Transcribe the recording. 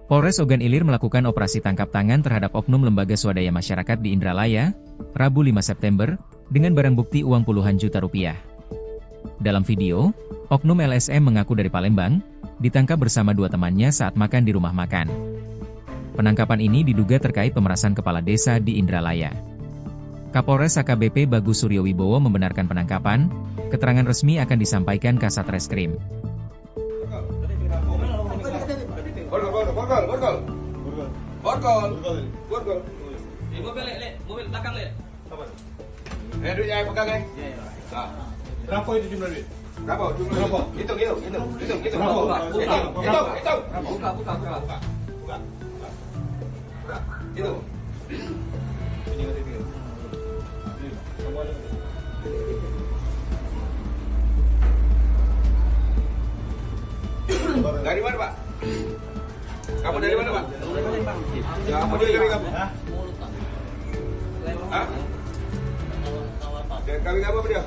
Polres Ogan Ilir melakukan operasi tangkap tangan terhadap oknum lembaga swadaya masyarakat di Indralaya, Rabu 5 September, dengan barang bukti uang puluhan juta rupiah. Dalam video, oknum LSM mengaku dari Palembang, ditangkap bersama dua temannya saat makan di rumah makan. Penangkapan ini diduga terkait pemerasan kepala desa di Indralaya. Kapolres AKBP Bagus Suryo Wibowo membenarkan penangkapan, keterangan resmi akan disampaikan Kasat Reskrim. Borgol. Di mobil belakang le. Duit yang pegang kan? Berapa itu jumlah duit? Berapa? Berapa? Hitung. Berapa? Hitung. Buka. Hitung. Dari mana, Pak? Kamu dari mana, Pak? Ya, kamu dari kamu? Hah? Dari kami apa dia?